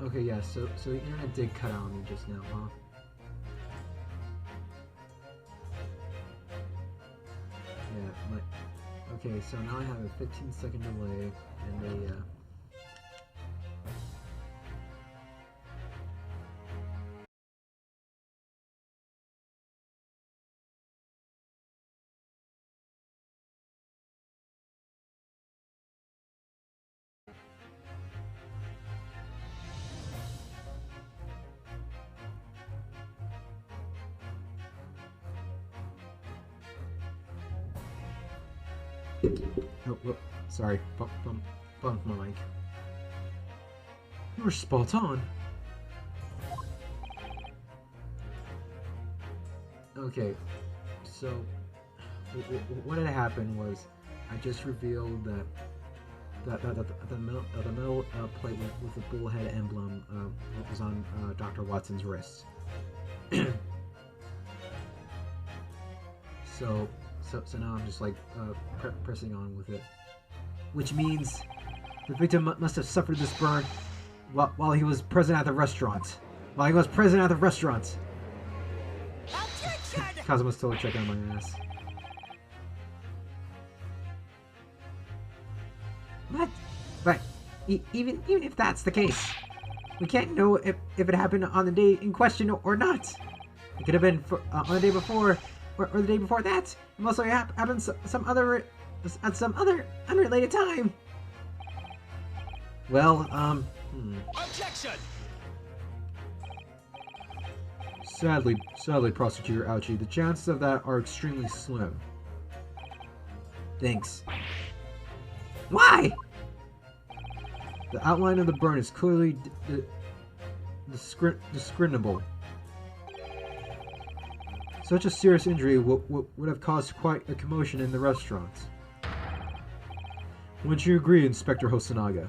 Okay, yeah, so the internet did cut out on me just now, huh? Yeah, okay, so now I have a 15-second delay, and a, oh, sorry, bumped my mic. You were spot on. Okay, so what had happened was I just revealed that the metal plate with the bullhead emblem was on Dr. Watson's wrist. So now I'm just like pressing on with it, which means the victim must have suffered this burn while he was present at the restaurant. Kazuma's totally checking on my ass. What? But even if that's the case, we can't know if it happened on the day in question or not. It could have been on the day before. Or the day before that. It must have happened at some other unrelated time. Well, Objection! Sadly, Prosecutor Ouchie, the chances of that are extremely slim. Thanks. Why? The outline of the burn is clearly discernible. Such a serious injury would have caused quite a commotion in the restaurant. Wouldn't you agree, Inspector Hosonaga?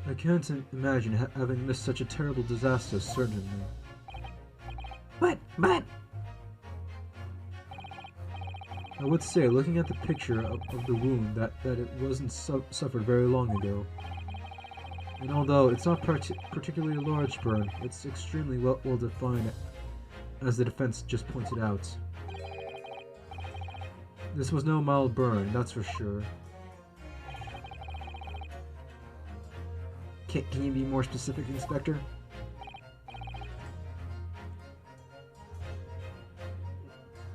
I can't imagine having missed such a terrible disaster, certainly. But... I would say, looking at the picture of the wound, that it wasn't suffered very long ago. And although it's not particularly a large burn, it's extremely well defined, as the defense just pointed out. This was no mild burn, that's for sure. Can you be more specific, Inspector?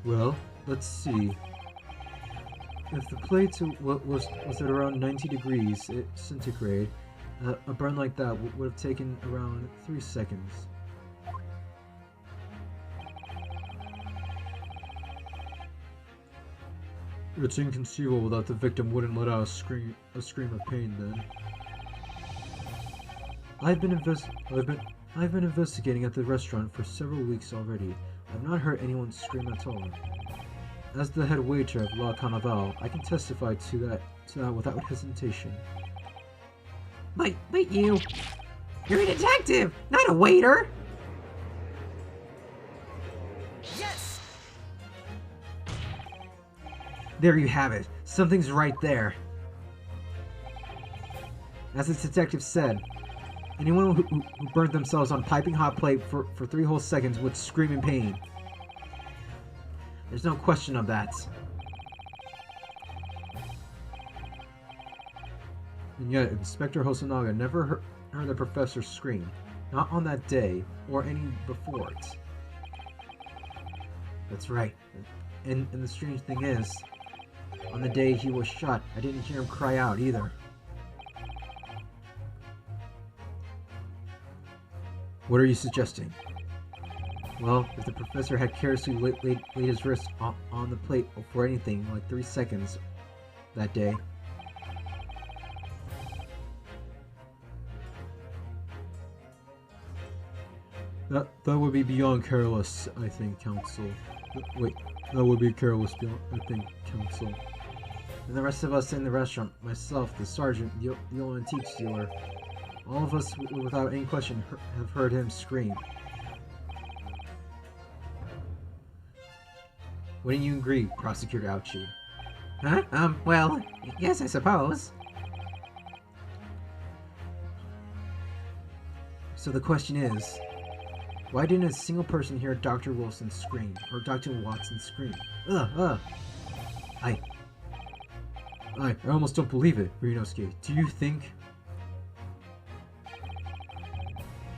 Well, let's see. If the plate was at around 90 degrees centigrade, a burn like that would have taken around 3 seconds. It's inconceivable that the victim wouldn't let out a scream of pain then. I've been investigating at the restaurant for several weeks already. I've not heard anyone scream at all. As the head waiter of La Carnaval, I can testify to that without hesitation. But you're a detective, not a waiter! Yes! There you have it. Something's right there. As the detective said, anyone who burned themselves on piping hot plate for 3 whole seconds would scream in pain. There's no question of that. And yet, Inspector Hosonaga never heard the professor scream. Not on that day, or any before it. That's right. And the strange thing is, on the day he was shot, I didn't hear him cry out either. What are you suggesting? Well, if the professor had carelessly laid his wrist on the plate for anything like 3 seconds that day, that would be beyond careless, I think, Counsel. Wait, that would be careless, I think, Counsel. And the rest of us in the restaurant, myself, the sergeant, the old antiques dealer, all of us, without any question, have heard him scream. Wouldn't you agree, Prosecutor Ouchie? Huh? Well, yes, I suppose. So the question is, why didn't a single person hear Dr. Wilson scream, or Dr. Watson scream? I almost don't believe it, Ryunosuke. Do you think...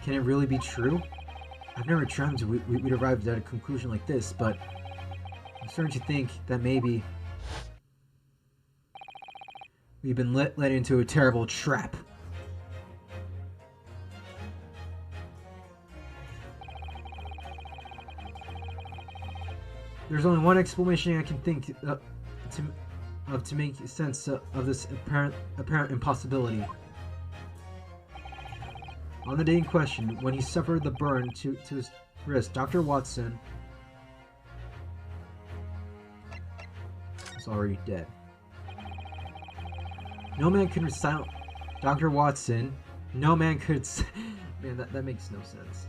Can it really be true? I've never dreamt we'd arrived at a conclusion like this, but I'm starting to think that maybe we've been led into a terrible trap. There's only one explanation I can think to make sense of this apparent impossibility. On the day in question, when he suffered the burn to his wrist, Dr. Watson was already dead. No man could recite Dr. Watson. No man could. Man, that makes no sense.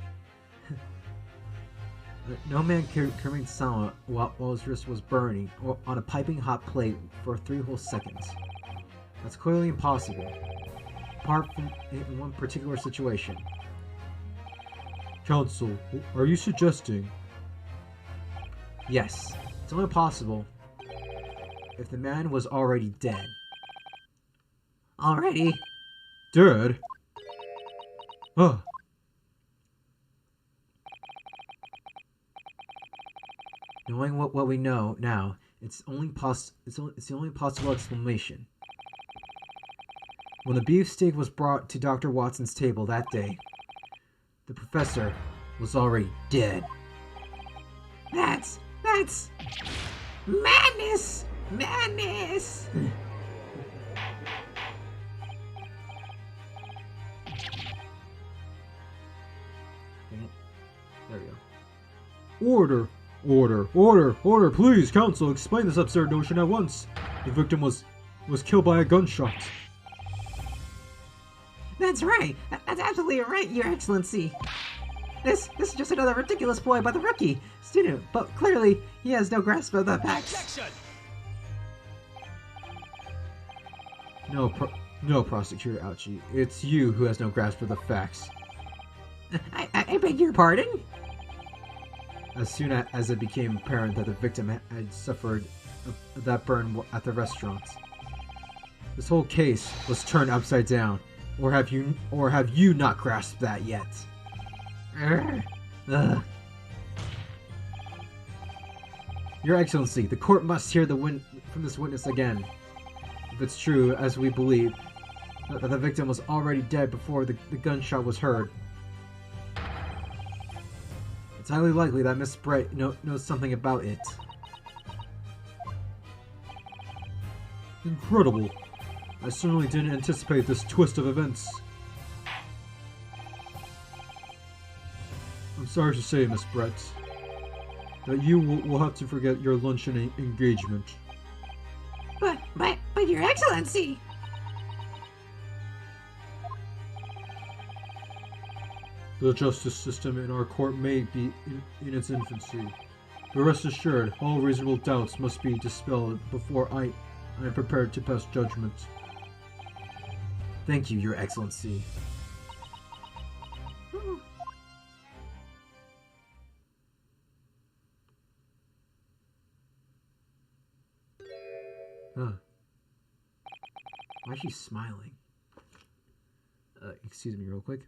No man could remain silent while his wrist was burning or on a piping hot plate for 3 whole seconds. That's clearly impossible, apart from in one particular situation. Counsel, are you suggesting? Yes, it's only possible if the man was already dead. Already? Dead? Huh. Knowing what we know now, it's the only possible explanation. When the beefsteak was brought to Dr. Watson's table that day, the professor was already dead. That's madness! Madness! There we go. Order, please, counsel, explain this absurd notion at once. The victim was killed by a gunshot. That's right! That's absolutely right, Your Excellency! This is just another ridiculous ploy by the rookie student, but clearly he has no grasp of the facts. Objection! No, Prosecutor Ouchie. It's you who has no grasp of the facts. I beg your pardon? As soon as it became apparent that the victim had suffered that burn at the restaurant, this whole case was turned upside down. Or have you not grasped that yet? Your Excellency, the court must hear from this witness again. If it's true, as we believe, that the victim was already dead before the gunshot was heard, it's highly likely that Miss Bright knows something about it. Incredible. I certainly didn't anticipate this twist of events. I'm sorry to say, Miss Brett, that you will have to forget your luncheon engagement. But Your Excellency! The justice system in our court may be in its infancy, but rest assured, all reasonable doubts must be dispelled before I am prepared to pass judgment. Thank you, Your Excellency. Why is she smiling? Excuse me real quick.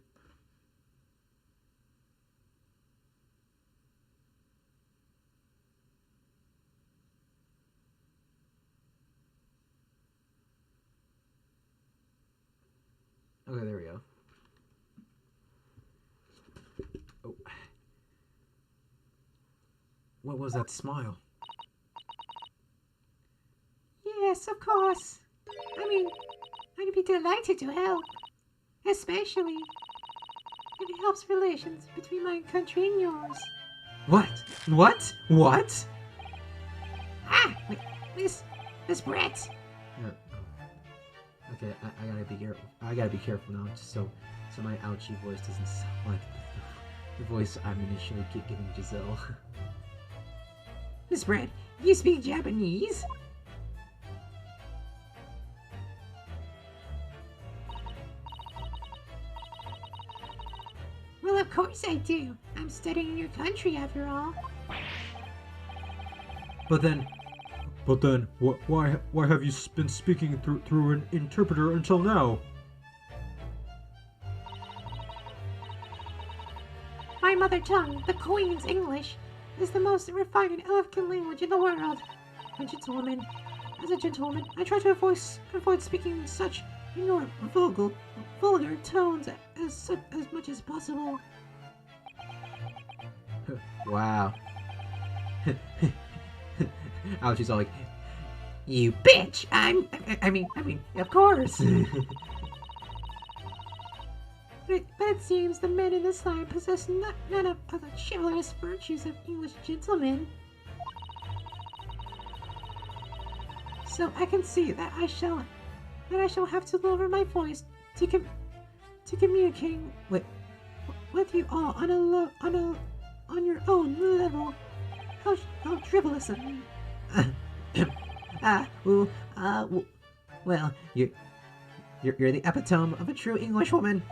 Okay, there we go. Oh. What was that smile? Yes, of course. I mean, I'd be delighted to help. Especially if it helps relations between my country and yours. What? What? What? Ah! Miss Brett! Okay, I gotta be careful. I gotta be careful now, just so my ouchie voice doesn't sound like the voice I'm initially giving Jezail. Miss Brett, you speak Japanese? Well, of course I do. I'm studying in your country, after all. But then, why have you been speaking through an interpreter until now? My mother tongue, the Queen's English, is the most refined and elegant language in the world. As a gentlewoman, I try to avoid speaking such ignorant, vulgar tones as much as possible. Wow. Ouchie's all like, You bitch! I mean, of course. But it seems the men in this line possess none of the chivalrous virtues of English gentlemen. So I can see that I shall have to lower my voice to communicate with you all on your own level. How frivolous of me. Well, you're the epitome of a true Englishwoman.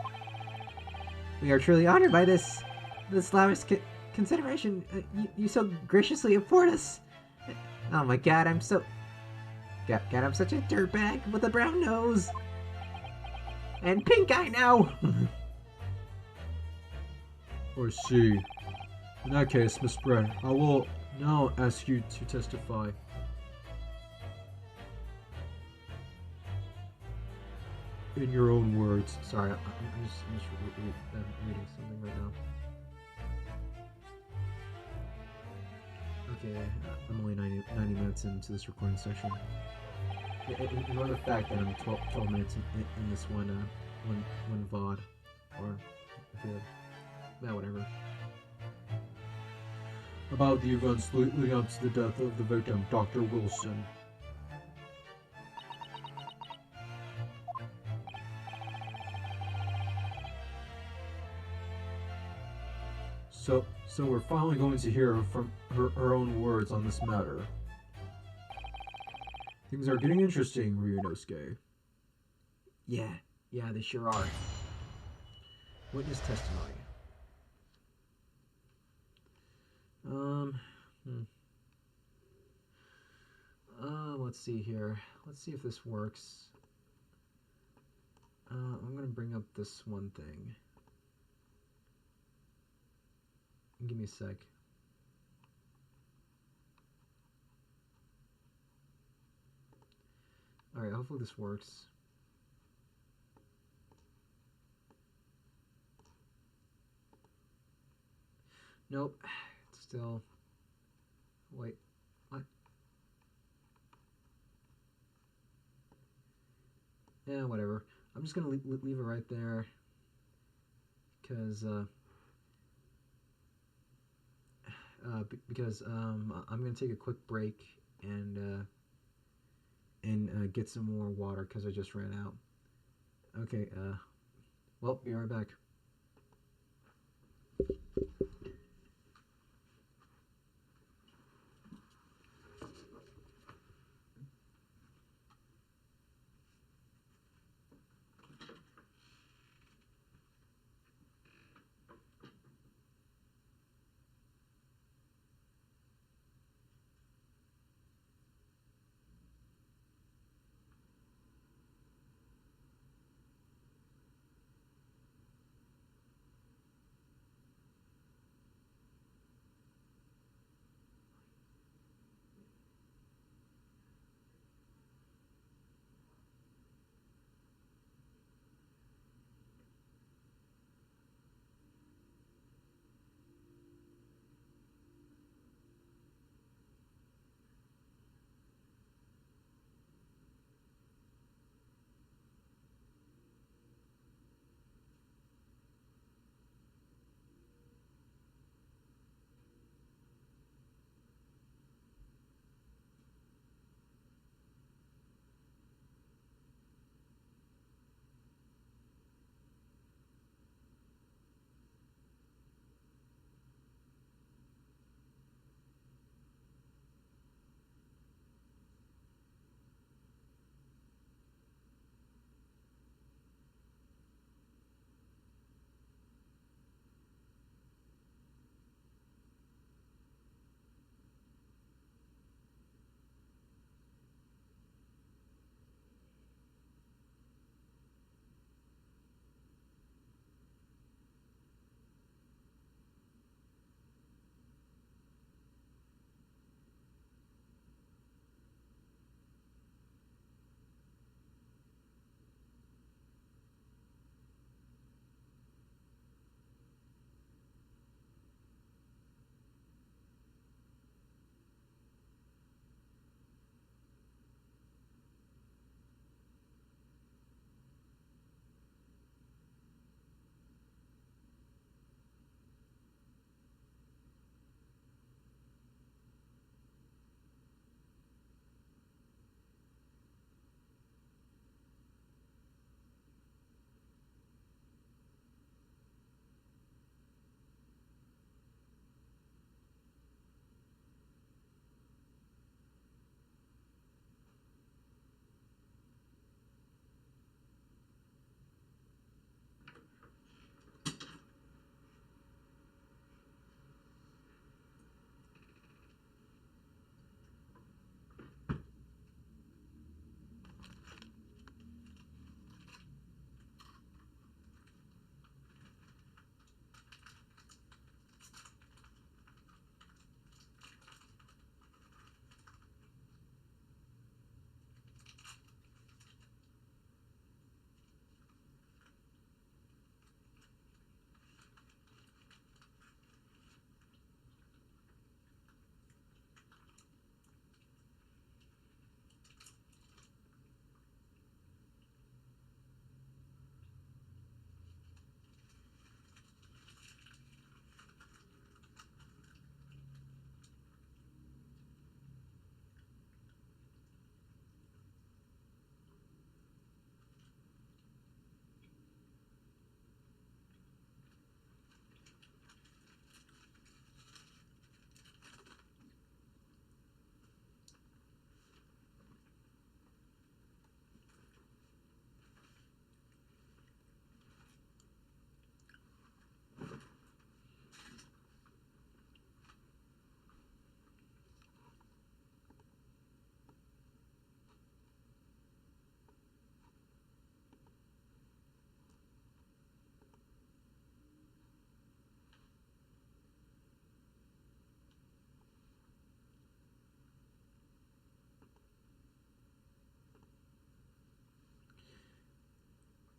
We are truly honored by this lavish consideration you so graciously afford us. Oh my God, I'm such a dirtbag with a brown nose and pink eye now. I see. In that case, Miss Brett, I will now ask you to testify. In your own words. Sorry, I'm just reading something right now. Okay, I'm only 90 minutes into this recording session. Ignore the fact that I'm 12 minutes in this one VOD. Or, whatever. About the events leading up to the death of the victim, Dr. Wilson. So we're finally going to hear from her own words on this matter. Things are getting interesting, Ryunosuke. Yeah, they sure are. Witness testimony. Let's see here. Let's see if this works. I'm gonna bring up this one thing. Give me a sec. Alright, hopefully this works. Nope. It's still... Wait. What? Yeah, whatever. I'm just gonna leave it right there. Because, I'm gonna take a quick break and get some more water because I just ran out. Okay, well, be right back.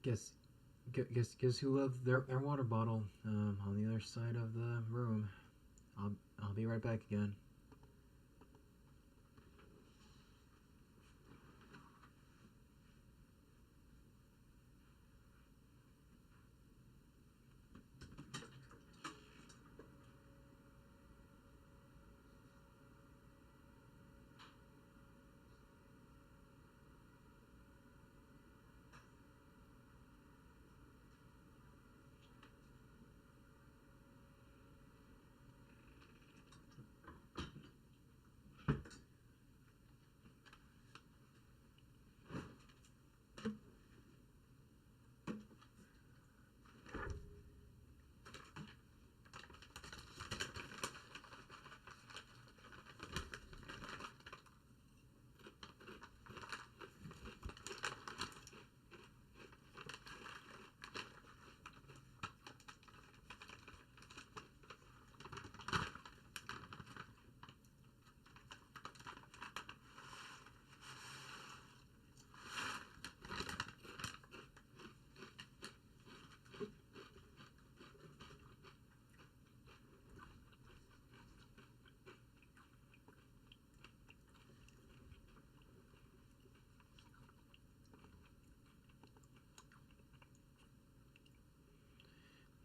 Guess who left their water bottle on the other side of the room. I'll be right back again.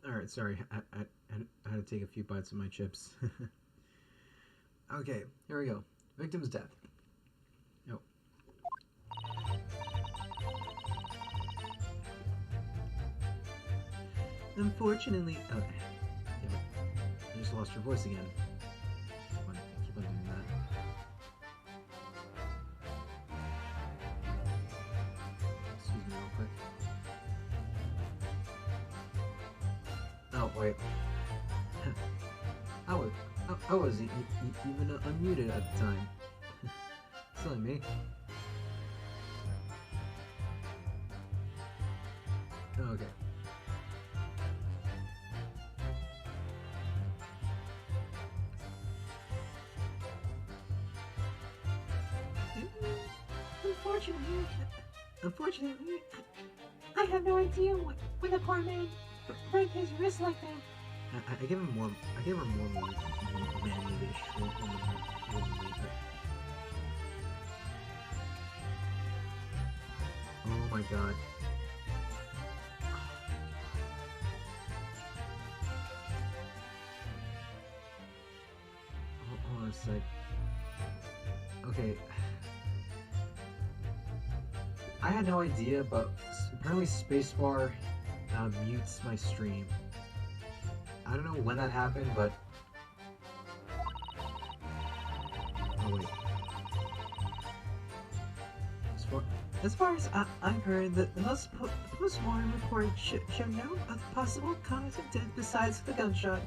Alright, sorry. I had to take a few bites of my chips. Okay, here we go. Victim's death. Oh. Unfortunately, Damn it. I just lost your voice again. Keep on doing that. Excuse me real quick. Oh, wait. I was even unmuted at the time. Silly me. Okay. Unfortunately, I have no idea when the poor man break his wrist like that. I gave him more. I gave her more manly-ish. Oh my god. Hold on a sec. Okay. I had no idea, but apparently spacebar mutes my stream. I don't know when that happened, but... Oh, wait. As far as I've heard, the post-mortem report show no other possible cause of death besides the gunshot.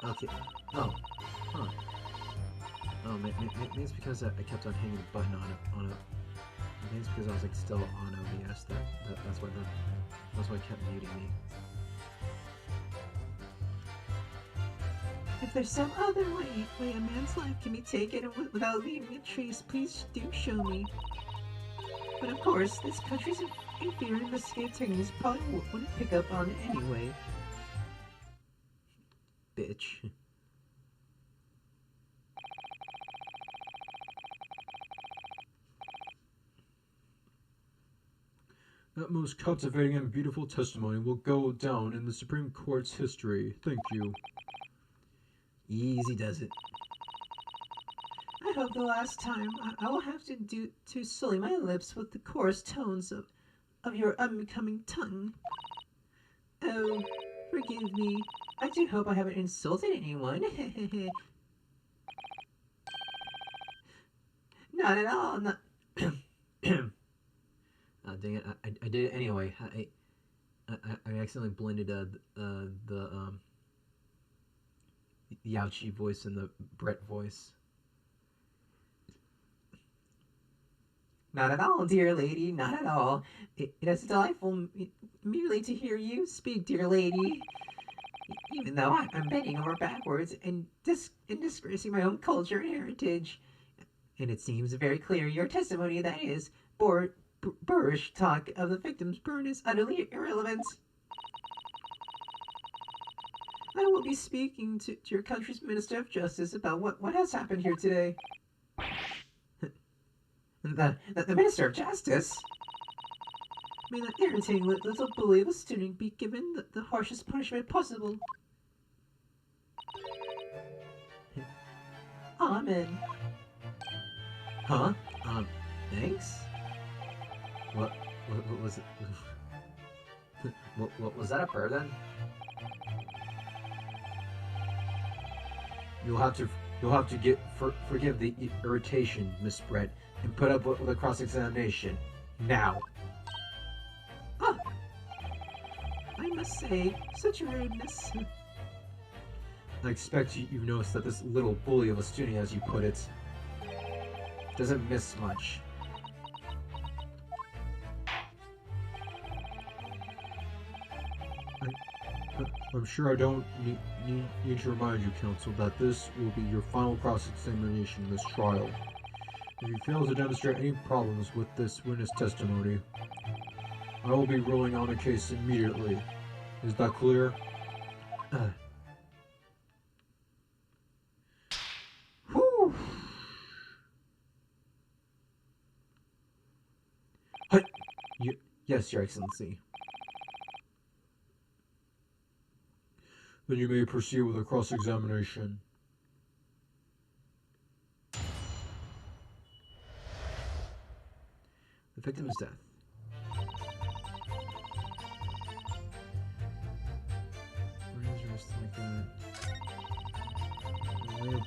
Okay. Oh. Huh. Oh, maybe it's because I kept on hitting the button on it. Maybe it's because I was like still on OBS. That's why it kept muting me. If there's some other way a man's life can be taken without leaving a trace, please do show me. But of course, this country's inferior investigative techniques probably wouldn't pick up on it anyway. Bitch. That most captivating and beautiful testimony will go down in the Supreme Court's history. Thank you. Easy does it. I hope the last time I will have to sully my lips with the coarse tones of your unbecoming tongue. Oh, forgive me. I do hope I haven't insulted anyone. Not at all. Not. Dang it! I did it anyway. I accidentally blended the Ouchie voice and the Brett voice. Not at all, dear lady, not at all. It is delightful merely to hear you speak, dear lady. Even though I'm bending over backwards and disgracing my own culture and heritage. And it seems very clear your testimony, that is, bore boorish talk of the victim's burn is utterly irrelevant. I will be speaking to your country's Minister of Justice about what has happened here today. The Minister of Justice? May that irritating little bully of a student be given the harshest punishment possible. Amen. Huh? Thanks? What was it? what was that a prayer then? You'll have to forgive the irritation, Miss Brett, and put up with a cross-examination. Now. Ah! I must say, such rudeness. I expect you've noticed that this little bully of a student, as you put it, doesn't miss much. I'm sure I don't need to remind you, Counsel, that this will be your final cross-examination in this trial. If you fail to demonstrate any problems with this witness testimony, I will be ruling on the case immediately. Is that clear? Whew. Yes, Your Excellency. Then you may proceed with the cross-examination. The victim's death. Raise your wrist like that. I later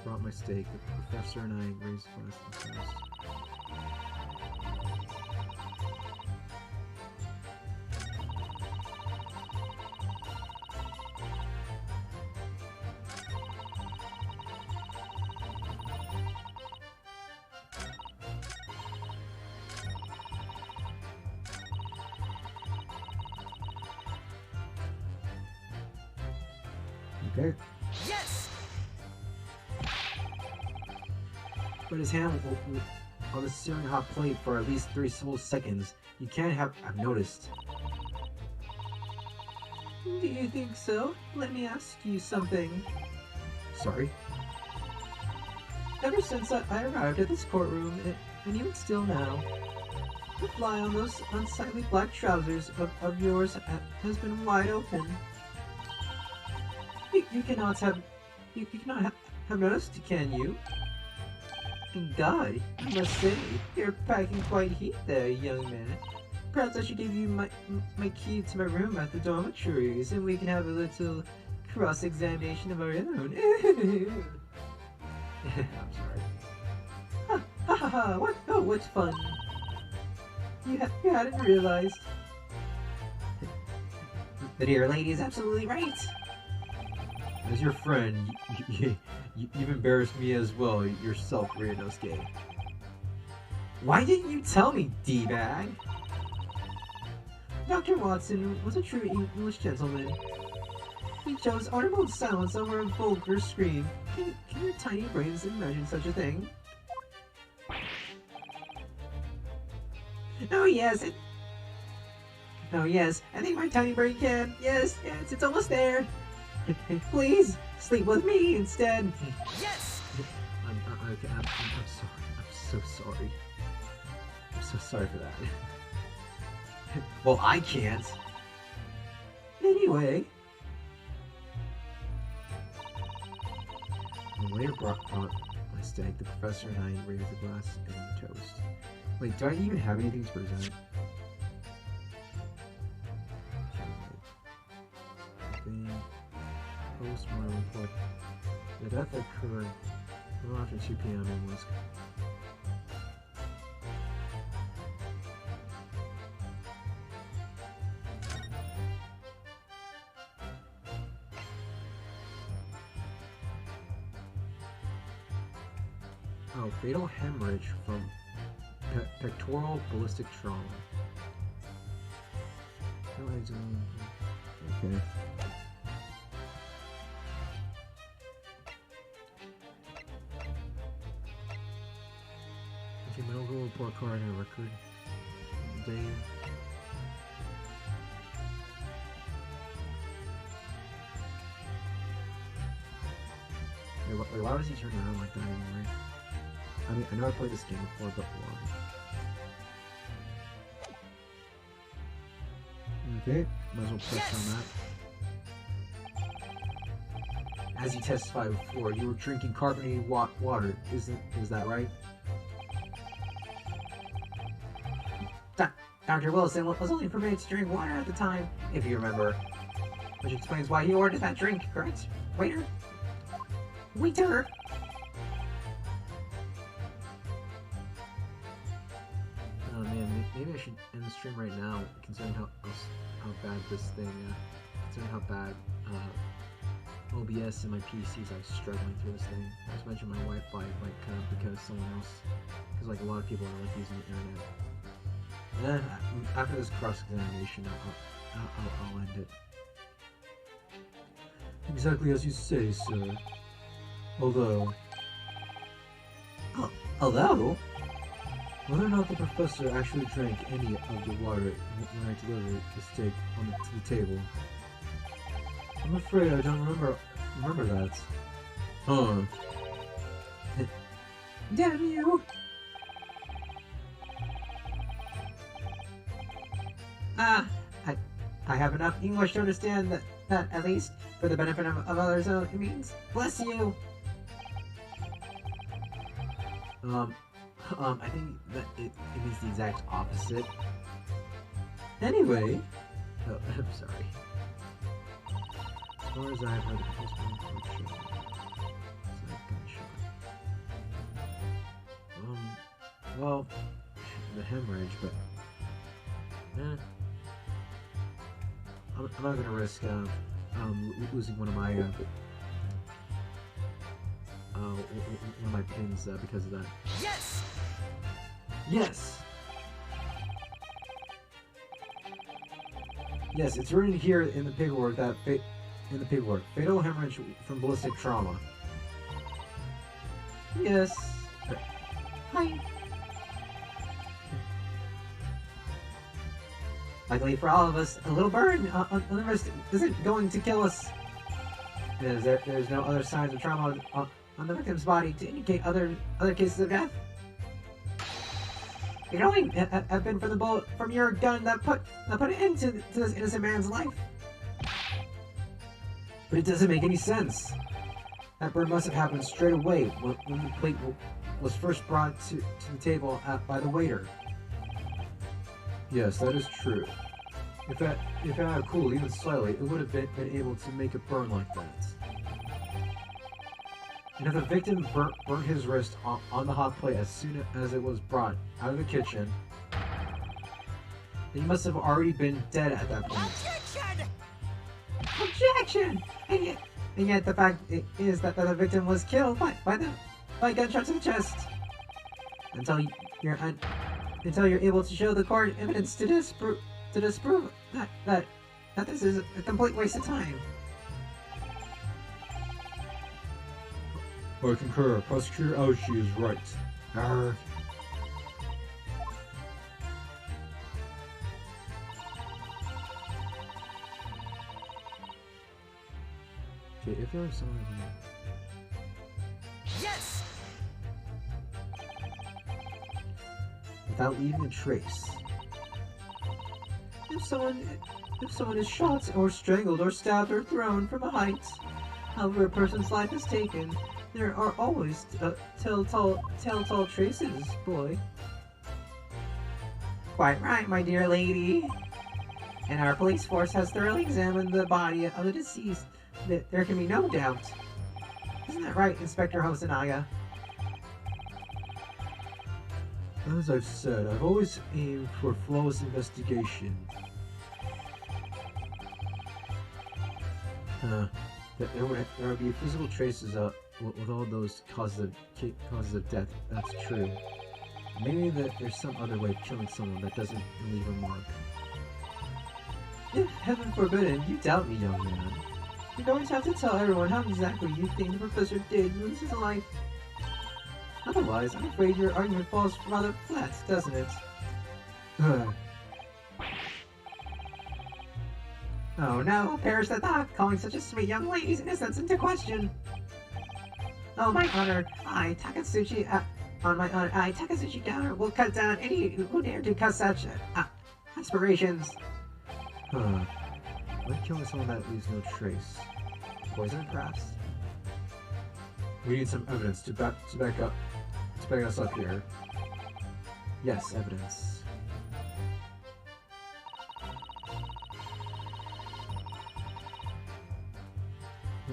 brought my steak. The professor and I raised glass and toast. Okay. Yes! But his hand on the searing hot plate for at least 3 full seconds. You can't have. I've noticed. Do you think so? Let me ask you something. Sorry? Ever since I arrived at this courtroom, and even still now, the fly on those unsightly black trousers of yours has been wide open. You cannot have noticed, can you? And God, I must say, you're packing quite heat there, young man. Perhaps I should give you my key to my room at the dormitories, and we can have a little cross-examination of our own. I'm sorry. Ha ha ha ha! What? Oh, what's fun? You hadn't realized. The dear lady is absolutely right. As your friend, you've embarrassed me as well yourself, Ryunosuke. Why didn't you tell me, D-bag? Dr. Watson was a true English gentleman. He chose honorable silence over a vulgar scream. Can your tiny brains imagine such a thing? Oh yes, I think my tiny brain can. Yes, it's almost there. Please, sleep with me instead. Yes! I'm sorry. I'm so sorry. I'm so sorry for that. Well, I can't. Anyway. The waiter brought my steak. The professor and I raised a glass and toast. Wait, do I even have anything to present? Post-mortem report. The death occurred a little after 2 p.m. in West. Oh, fatal hemorrhage from pectoral ballistic trauma. Okay. See, medical report card and record. Dave. Wait, why was he turning around like that anyway? I mean, I know I played this game before, but why? Okay, might as well press on that. As you testified before, you were drinking carbonated water, is that right? Dr. Wilson was only permitted to drink water at the time, if you remember. Which explains why he ordered that drink, correct? Waiter? Waiter! Oh man, maybe I should end the stream right now, considering how bad this thing, considering how bad OBS and my PCs are struggling through this thing. I just mentioned my Wi-Fi might cut out because someone else, because like a lot of people are like using the internet. And then after this cross-examination, I'll end it. Exactly as you say, sir. Although, whether or not the professor actually drank any of the water when I delivered the steak to the table, I'm afraid I don't remember that. Huh. Damn you! I have enough English to understand that at least, for the benefit of others, it means, bless you! I think that it means the exact opposite. Anyway, oh, I'm sorry. As far as I've heard, the postman it's like gunshot. Well, the hemorrhage, but I'm not gonna risk losing one of my pins because of that. Yes! Yes! Yes, it's written here in the paperwork that fatal hemorrhage from ballistic trauma. Yes. Hi. Luckily for all of us, a little burn on the wrist isn't going to kill us. There's no other signs of trauma on the victim's body to indicate other cases of death. It could only have been from the bullet from your gun that put an end to this innocent man's life. But it doesn't make any sense. That burn must have happened straight away when the plate was first brought to the table by the waiter. Yes, that is true. If it had cooled even slightly, it would have been able to make a burn like that. And if the victim burnt his wrist on the hot plate as soon as it was brought out of the kitchen, then he must have already been dead at that point. Objection! And yet the fact is that the victim was killed by gunshot to the chest. Until you're able to show the court evidence to disprove that this is a complete waste of time. I concur. Prosecutor Aoshi is right. Arrgh. Okay, if there was someone Yes! without leaving a trace. If someone is shot or strangled or stabbed or thrown from a height, however a person's life is taken, there are always telltale traces, boy. Quite right, my dear lady. And our police force has thoroughly examined the body of the deceased. There can be no doubt. Isn't that right, Inspector Hosonaga? As I've said, I've always aimed for flawless investigation. There would be physical traces with all those causes of death. That's true. Maybe there's some other way of killing someone that doesn't leave a mark. If heaven forbid you doubt me, young man, you're going to have to tell everyone how exactly you think the professor did lose his life. Otherwise, I'm afraid your argument falls rather flat, doesn't it? Ugh. Oh no, perish the thought, calling such a sweet young lady's innocence into question. Oh, my honor, on my honor, Takasuchi Downer will cut down any who dare to cuss such aspirations. Huh. Like killing someone that leaves no trace. Poison, perhaps? We need some evidence to back us up here. Yes, evidence.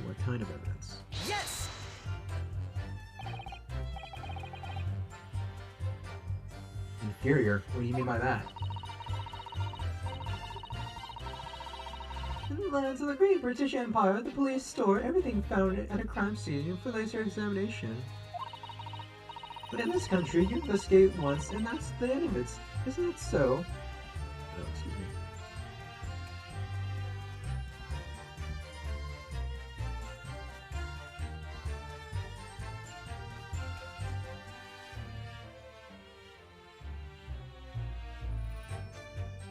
What kind of evidence? Yes! Inferior? What do you mean by that? In the lands of the great British Empire, the police store everything found at a crime scene for later examination. But in this country, you investigate once, and that's the end of it. Isn't it so? Oh, excuse me.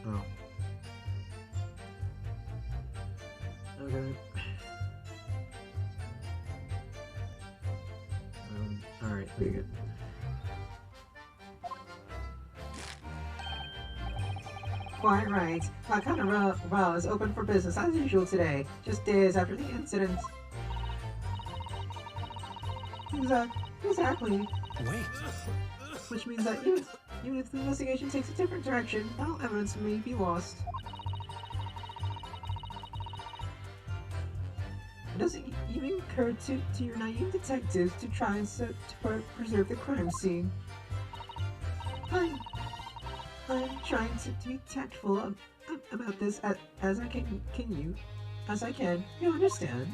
Oh. Okay. Alright, pretty good. Quite right. Lakana is open for business as usual today, just days after the incident. Exactly. Wait. Which means that even if the investigation takes a different direction, all evidence may be lost. It doesn't even occur to your naive detectives to try and preserve the crime scene. I'm trying to be tactful about this as I can. You understand?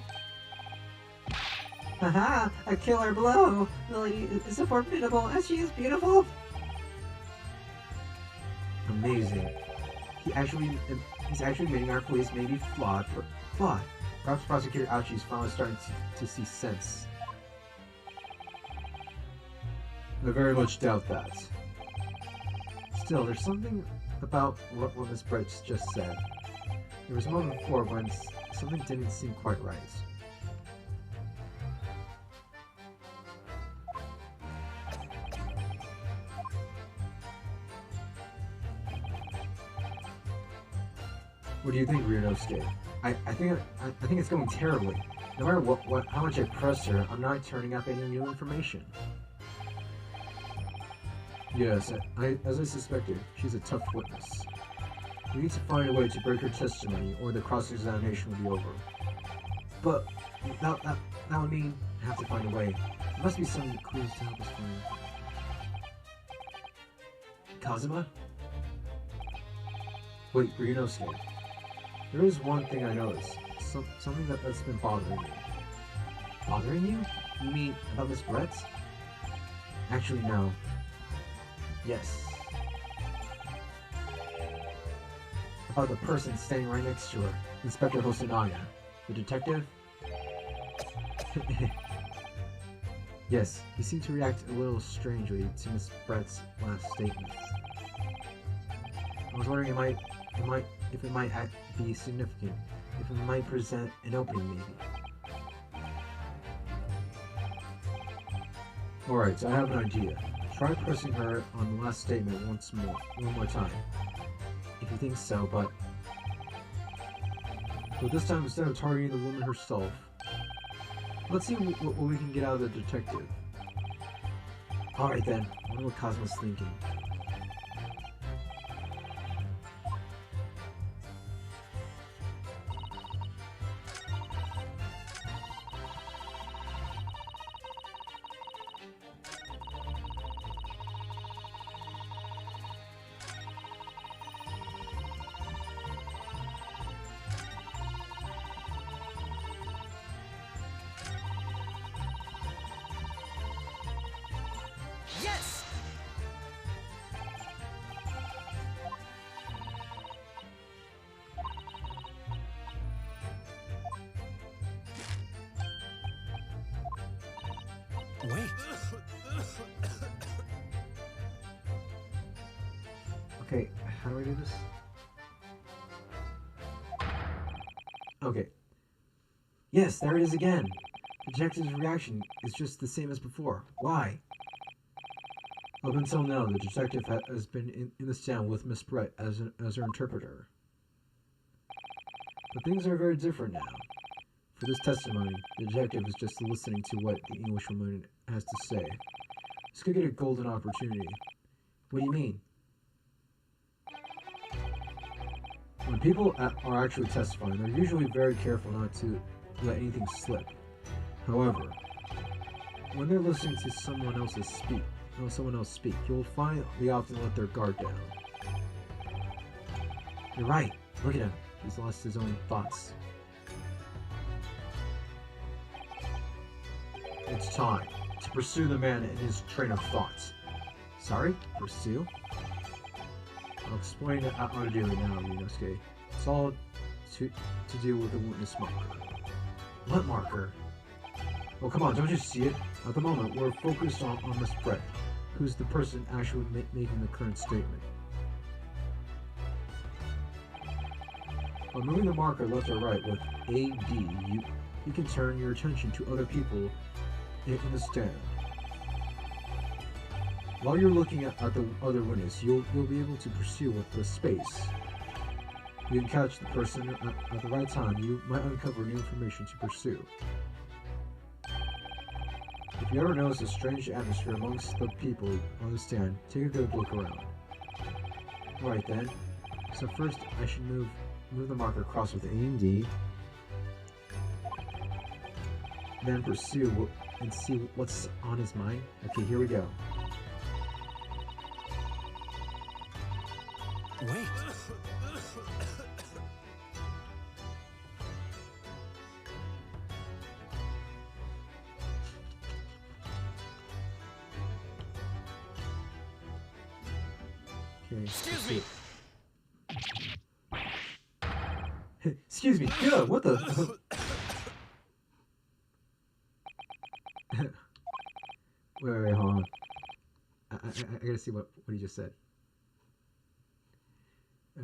Haha! A killer blow! The lady is as formidable as she is beautiful! Amazing. He's actually making our police maybe flawed. Perhaps Prosecutor Ouchie's finally starting to see sense. I very much doubt that. Still, there's something about what Miss Bright just said. There was a moment before when something didn't seem quite right. What do you think, Ryunosuke? I think it's going terribly. No matter how much I press her, I'm not turning up any new information. Yes, as I suspected, she's a tough witness. We need to find a way to break her testimony, or the cross-examination will be over. But that would mean I have to find a way. There must be some clues to help us find. Kazuma? Wait, Ryunosuke. There is one thing I noticed. Something that's been bothering me. Bothering you? You mean about Miss Brett? Actually, no. Yes. About the person standing right next to her. Inspector Hosonaga. The detective? Yes, he seemed to react a little strangely to Miss Brett's last statements. I was wondering if it might be significant, if it might present an opening maybe. Alright, I have an idea. Try pressing her on the last statement one more time. If you think so, but this time instead of targeting the woman herself. Let's see what we can get out of the detective. Alright then, I wonder what Cosmo's thinking. Yes! Wait. Okay, how do I do this? Okay. Yes, there it is again. The detective's reaction is just the same as before. Why? Up until now, the detective has been in the stand with Miss Brett as her interpreter. But things are very different now. For this testimony, the detective is just listening to what the Englishwoman has to say. This could get a golden opportunity. What do you mean? When people are actually testifying, they're usually very careful not to let anything slip. However, when they're listening to someone else speak, you'll find they often let their guard down. You're right. Look at him. He's lost his own thoughts. It's time to pursue the man in his train of thoughts. Sorry? Pursue? I'll explain how to do it now, Ryunosuke. It's all to do with the witness marker. What marker? Oh, come on, don't you see it? At the moment, we're focused on Miss Brett, who's the person actually making the current statement. By moving the marker left or right with AD, you can turn your attention to other people in the stand. While you're looking at the other witness, you'll be able to pursue with the space. You can catch the person at the right time. You might uncover new information to pursue. If you ever notice a strange atmosphere amongst the people on the stand, take a good look around. Right then. So first, I should move the marker across with A and D. Then pursue and see what's on his mind. Okay, here we go. Wait. Okay. Excuse me. Excuse me. Yeah, what the? wait, hold on. I gotta see what he just said.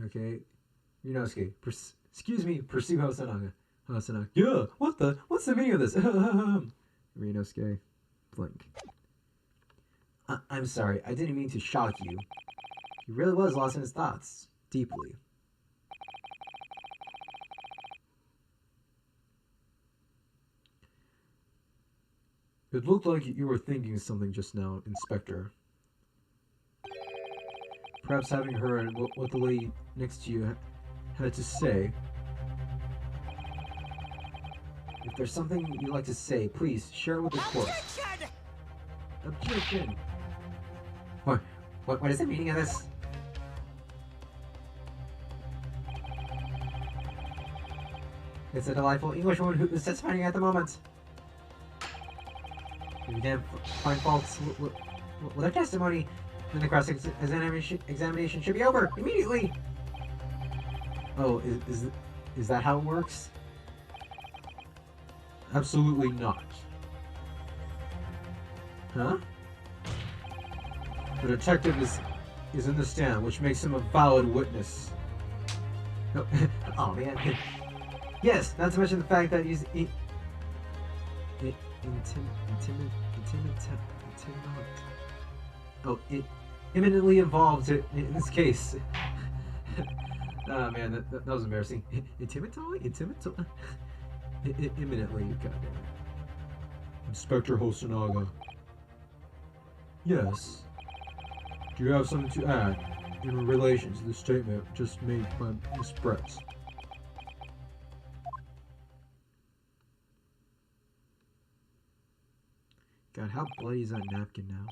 Okay. Ryunosuke, excuse me, pursue Hosonaga. Yeah, what's the meaning of this? Ryunosuke, blink. I'm sorry, I didn't mean to shock you. He really was lost in his thoughts, deeply. It looked like you were thinking something just now, Inspector. Perhaps having heard what the lady next to you had to say. If there's something you'd like to say, please share it with the court. Objection! What is the meaning of this? It's a delightful Englishwoman who is testifying at the moment. If you can't find faults with her testimony, then the cross-examination should be over immediately. Oh, is that how it works? Absolutely not. Huh? The detective is in the stand, which makes him a valid witness. Oh man. Yes, not to mention the fact that he's imminently involved in this case. Oh man, that was embarrassing. Imminently, goddamn it. Inspector Hosonaga. Yes. Do you have something to add in relation to the statement just made by Miss Brett? God, how bloody is that napkin now?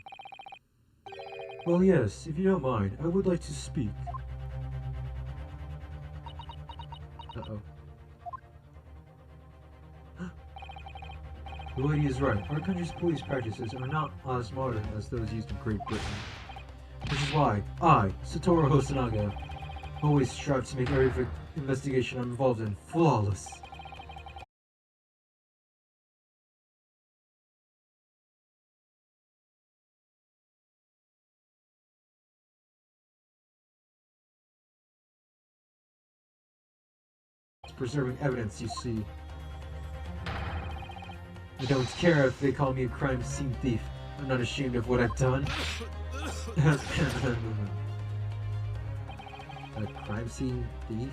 Well, yes, if you don't mind, I would like to speak. Uh-oh. The lady is right. Our country's police practices are not as modern as those used in Great Britain. Which is why I, Satoru Hosonaga, always strive to make every investigation I'm involved in flawless. preserving evidence, you see. I don't care if they call me a crime scene thief. I'm not ashamed of what I've done. A crime scene thief?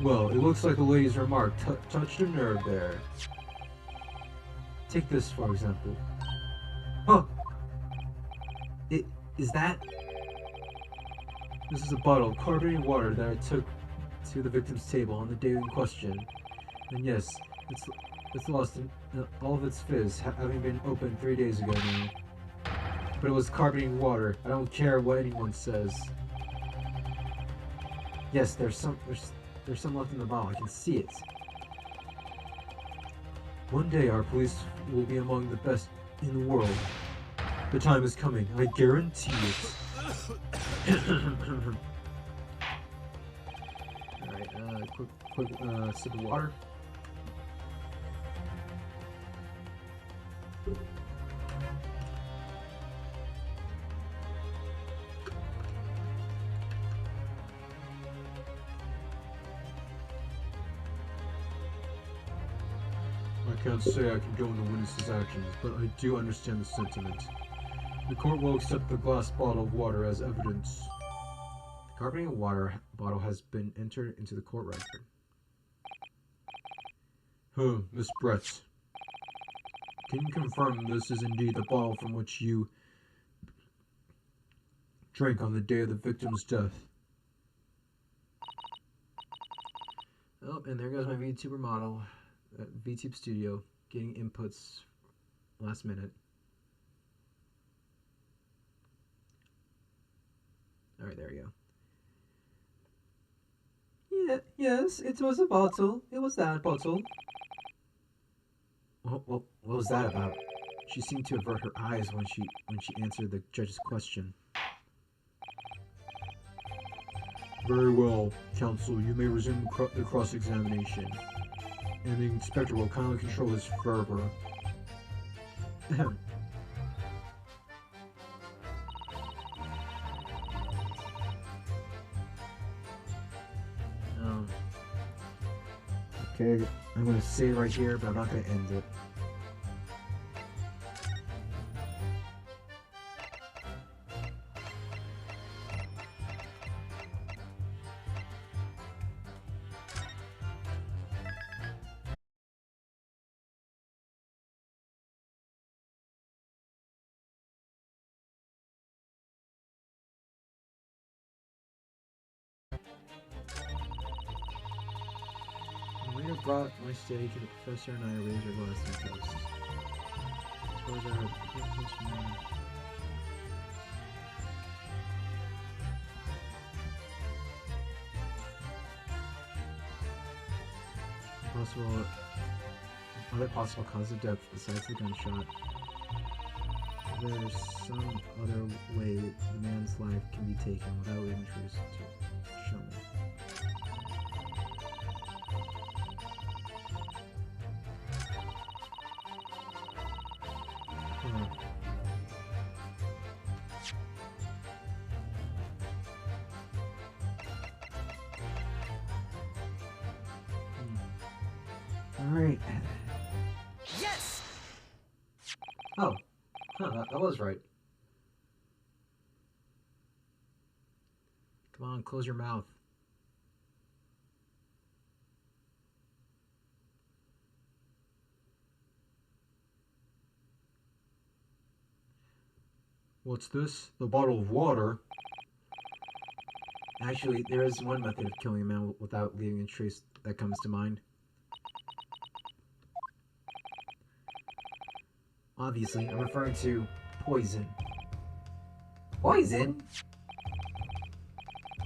Well, it looks like the lady's remark touched a nerve there. Take this, for example. Oh! Is that? This is a bottle of carbonated water that I took to the victim's table on the day in question. And yes, it's lost in, all of its fizz, having been opened 3 days ago now. But it was carbonated water. I don't care what anyone says. Yes, there's some left in the bottle. I can see it. One day our police will be among the best in the world. The time is coming. I guarantee it. Alright, quick sip of water. I can't say I condone the witness's actions, but I do understand the sentiment. The court will accept the glass bottle of water as evidence. The carbonated water bottle has been entered into the court record. Miss Brett. Can you confirm this is indeed the bottle from which you drank on the day of the victim's death? Oh, and there goes my VTuber model at VTube Studio, getting inputs last minute. Alright, there we go. Yeah, yes, it was a bottle. It was that bottle. What was that about? She seemed to avert her eyes when she answered the judge's question. Very well, counsel. You may resume the cross-examination. And the inspector will kindly control his fervor. Okay, I'm going to say it right here, but I'm not going to end it. I brought my steak and the professor and I raised our glass and toast. Suppose I heard close from other possible cause of death besides the gunshot. There's some other way the man's life can be taken without injuries to show me. Alright. Yes! Oh. Huh, that was right. Come on, close your mouth. What's this? The bottle of water? Actually, there is one method of killing a man without leaving a trace that comes to mind. Obviously, I'm referring to poison. Poison?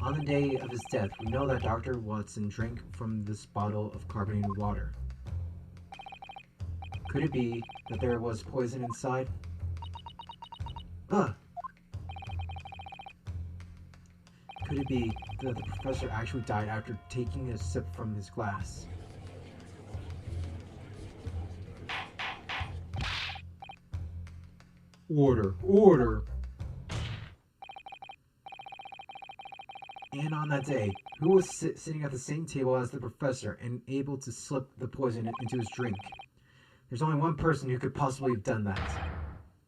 On the day of his death, we know that Dr. Watson drank from this bottle of carbonated water. Could it be that there was poison inside? Could it be that the professor actually died after taking a sip from his glass? Order! Order! And on that day? Who was sitting at the same table as the professor and able to slip the poison into his drink? There's only one person who could possibly have done that.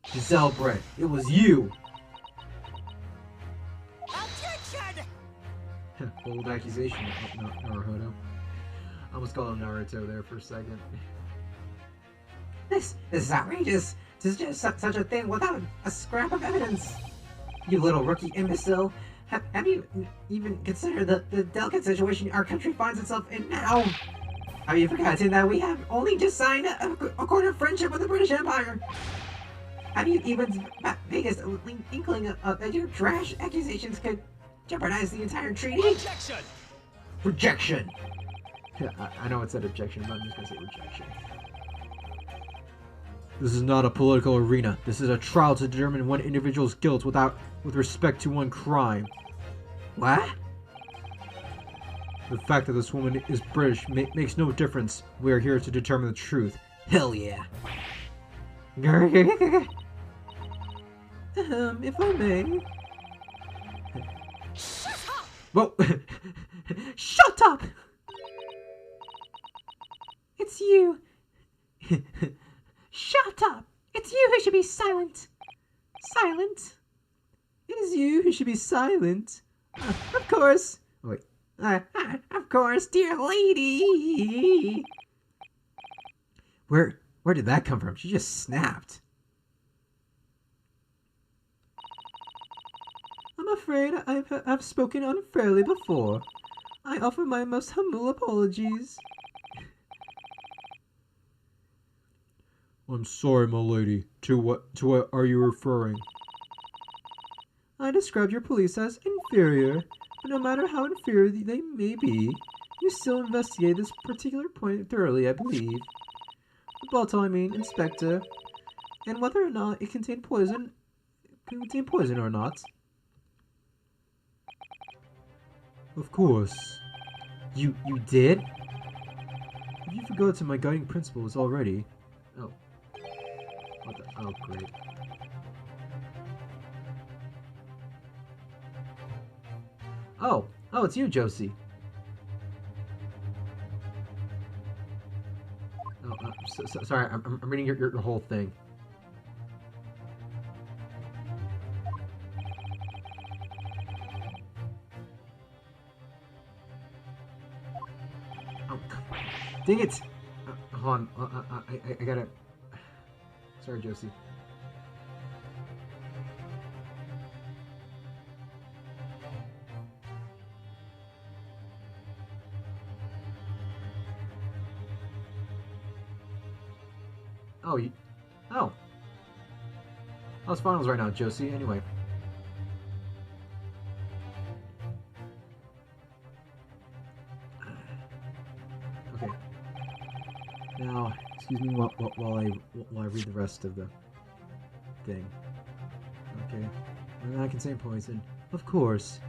Jezail Brett, it was you! Objection! Bold accusation, Naruto. I almost called him Naruto there for a second. This is outrageous. To suggest such a thing without a scrap of evidence. You little rookie imbecile. Have you even considered the delicate situation our country finds itself in now? Have you forgotten that we have only just signed a accord of friendship with the British Empire? Have you even biggest inkling that your trash accusations could jeopardize the entire treaty? Objection! Rejection! Yeah, I know it said objection, but I'm just gonna say rejection. This is not a political arena. This is a trial to determine one individual's guilt with respect to one crime. What? The fact that this woman is British makes no difference. We are here to determine the truth. Hell yeah. If I may. Shut up! Whoa! Shut up! It's you. Shut up! It's you who should be silent. Silent? It is you who should be silent. Of course. Wait. Of course, dear lady. Where did that come from? She just snapped. I'm afraid I've spoken unfairly before. I offer my most humble apologies. I'm sorry, my lady. To what are you referring? I described your police as inferior, but no matter how inferior they may be, you still investigate this particular point thoroughly, I believe. The bottle, I mean, Inspector, and whether or not it contained poison or not. Of course. You did? Have you forgotten my guiding principles already? Oh. What the? Oh, great. Oh, it's you, Josie. Oh, sorry, I'm reading your whole thing. Oh, dang it! Hold on, I gotta... Sorry, Josie. Oh. Oh, it's finals right now, Josie. Anyway. Okay. Now, excuse me while I read the rest of the thing. Okay. And I can say poison. Of course.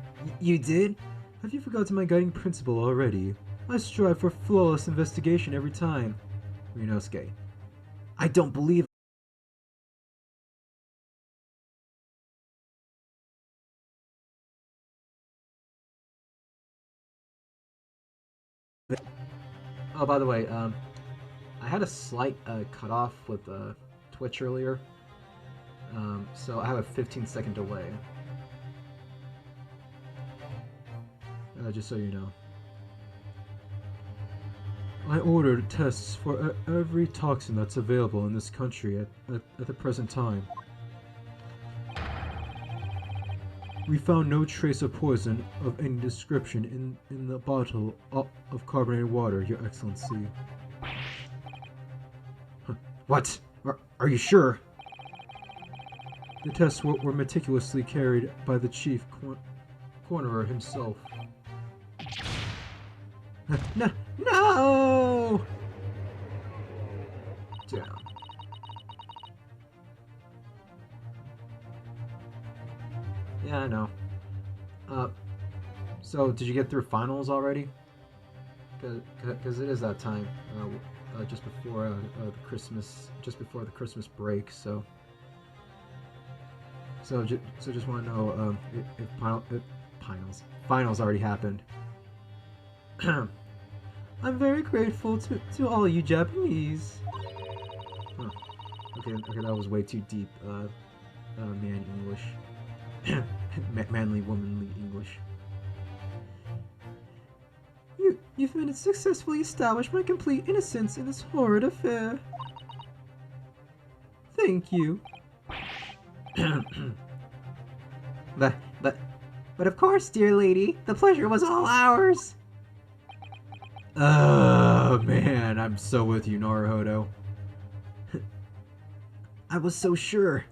You did? Have you forgotten my guiding principle already? I strive for flawless investigation every time. Ryunosuke. I don't believe. Oh, by the way, I had a slight cutoff with Twitch earlier, so I have a 15-second delay. Just so you know. I ordered tests for every toxin that's available in this country at the present time. We found no trace of poison of any description in the bottle of carbonated water, Your Excellency. Huh. What? Are you sure? The tests were meticulously carried by the chief coroner himself. No! Down. Yeah, I know. So did you get through finals already? Because it is that time, just before the Christmas break. So just want to know if Finals already happened. I'm very grateful to all you Japanese. Huh. Okay, that was way too deep. Man English. Manly, womanly English. You've managed to successfully establish my complete innocence in this horrid affair. Thank you. But of course, dear lady, the pleasure was all ours. Oh man, I'm so with you, Naruhodo. I was so sure.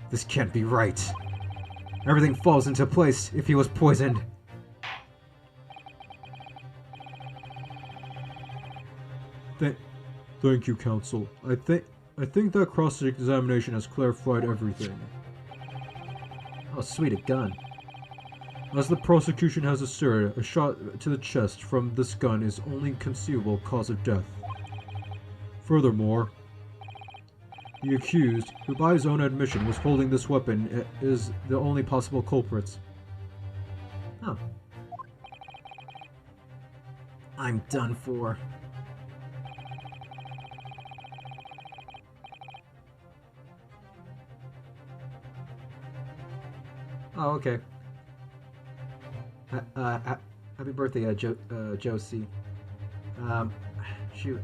This can't be right. Everything falls into place if he was poisoned. Thank you, Counsel. I think that cross-examination has clarified everything. Oh, sweet, a gun. As the prosecution has asserted, a shot to the chest from this gun is only conceivable cause of death. Furthermore, the accused, who by his own admission was holding this weapon, is the only possible culprit. Oh. I'm done for. Oh, okay. Happy birthday, Josie.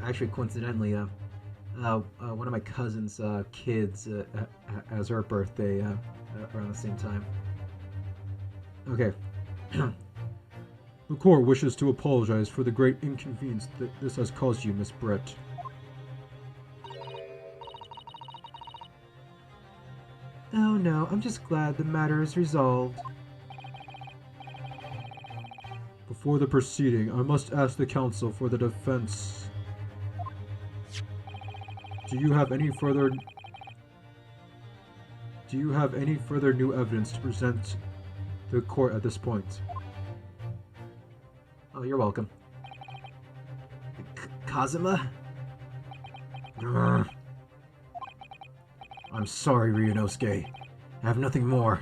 Actually, coincidentally, one of my cousin's kids has her birthday around the same time. Okay. The court wishes to apologize for the great inconvenience that this has caused you, Miss Brett. Oh no, I'm just glad the matter is resolved. Before the proceeding, I must ask the counsel for the defense. Do you have any further new evidence to present to the court at this point? Oh, you're welcome. Kazuma? Grr. I'm sorry, Ryunosuke. I have nothing more.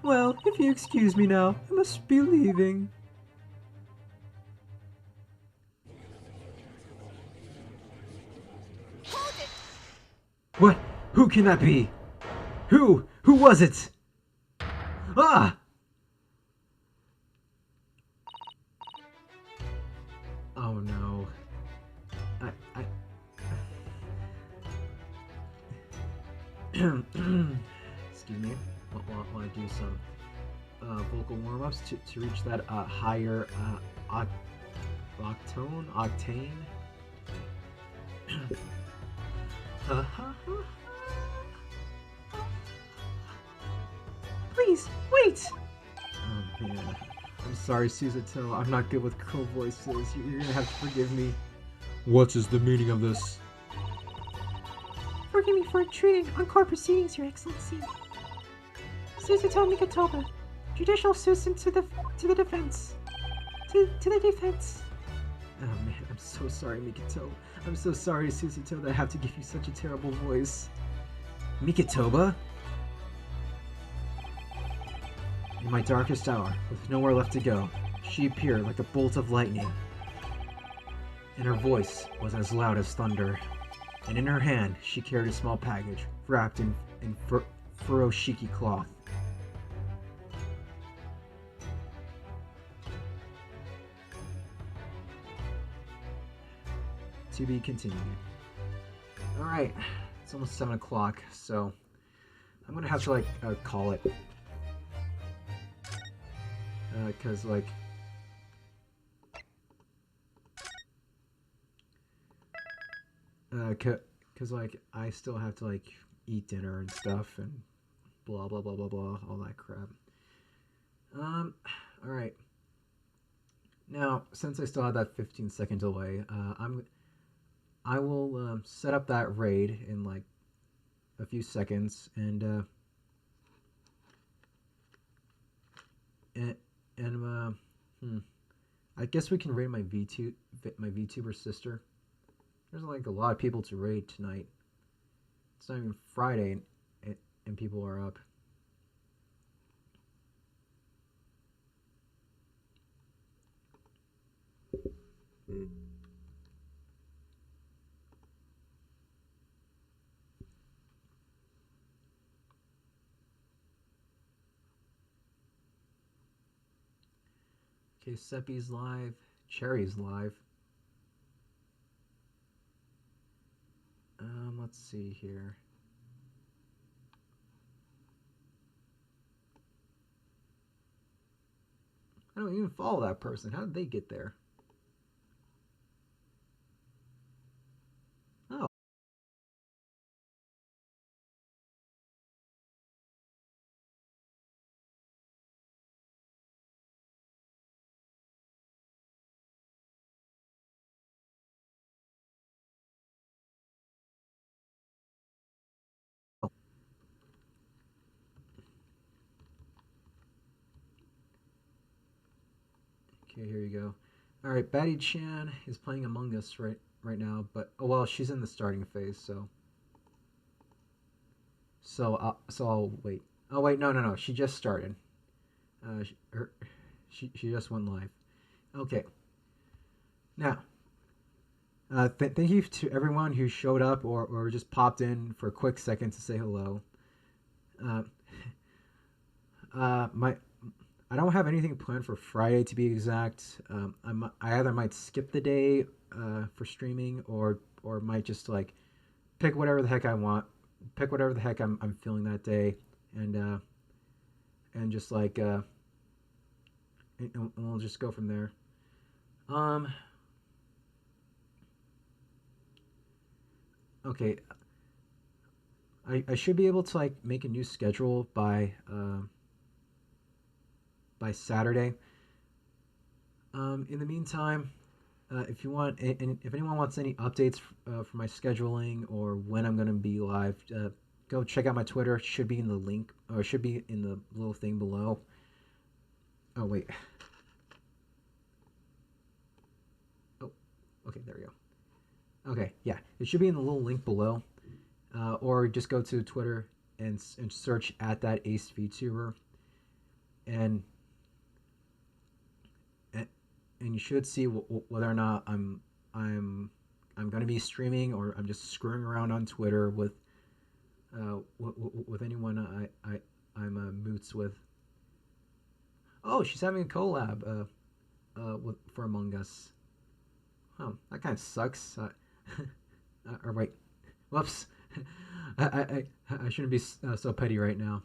Well, if you excuse me now, I must be leaving. Hold it! What? Who can that be? Who? Who was it? Ah! Oh no. Excuse me. While I do some vocal warm-ups to reach that higher octane. Please, wait! Oh man. I'm sorry, Susato. I'm not good with crow voices. You're gonna have to forgive me. What is the meaning of this? Forgive me for intruding on court proceedings, Your Excellency. Susato Mikatoba, judicial assistant to the defense. To the defense. Oh man, I'm so sorry, Mikoto. I'm so sorry, Susato, that I have to give you such a terrible voice. Mikitoba? In my darkest hour, with nowhere left to go, she appeared like a bolt of lightning. And her voice was as loud as thunder. And in her hand, she carried a small package, wrapped in furoshiki cloth. To be continued. Alright, it's almost 7 o'clock, so I'm gonna have to, call it. Cause, I still have to, eat dinner and stuff, and blah, blah, blah, blah, blah, all that crap. Alright. Now, since I still have that 15-second delay, I will set up that raid in a few seconds, and I guess we can raid my VTuber sister. There's a lot of people to raid tonight. It's not even Friday, and people are up. Okay, Seppi's live. Cherry's live. Let's see here. I don't even follow that person. How did they get there? Oh. Okay, here you go. All right, Batty Chan is playing Among Us right now, but oh well, she's in the starting phase, so I'll wait. Oh wait, no, she just started. She just went live. Okay, now thank you to everyone who showed up or just popped in for a quick second to say hello. Uh, my I don't have anything planned for Friday to be exact. I either might skip the day for streaming or might just like pick whatever the heck I want, pick whatever the heck I'm feeling that day, and just like and we'll just go from there. Um. Okay. I should be able to like make a new schedule by Saturday. In the meantime, if you want, and if anyone wants any updates for my scheduling or when I'm gonna be live, go check out my Twitter. It should be in the link, or it should be in the little thing below. Oh wait. Oh, okay, there we go. Okay, yeah, it should be in the little link below, or just go to Twitter and search at that Ace VTuber, and and you should see whether or not I'm going to be streaming or I'm just screwing around on Twitter with anyone I'm moots with. Oh, she's having a collab for Among Us. Oh, that kind of sucks. Or wait, whoops. I shouldn't be so petty right now.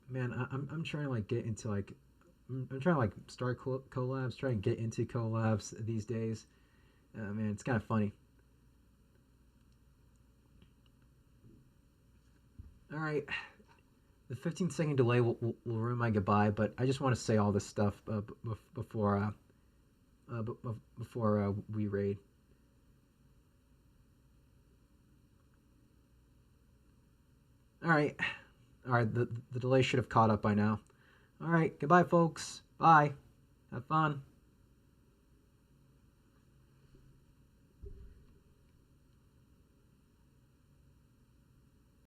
Man, I'm trying to like get into like I'm trying to like start collabs, try and get into collabs these days. Man, it's kind of funny. All right, the 15-second delay will ruin my goodbye, but I just want to say all this stuff before we raid. All right, the delay should have caught up by now. All right, goodbye, folks. Bye. Have fun.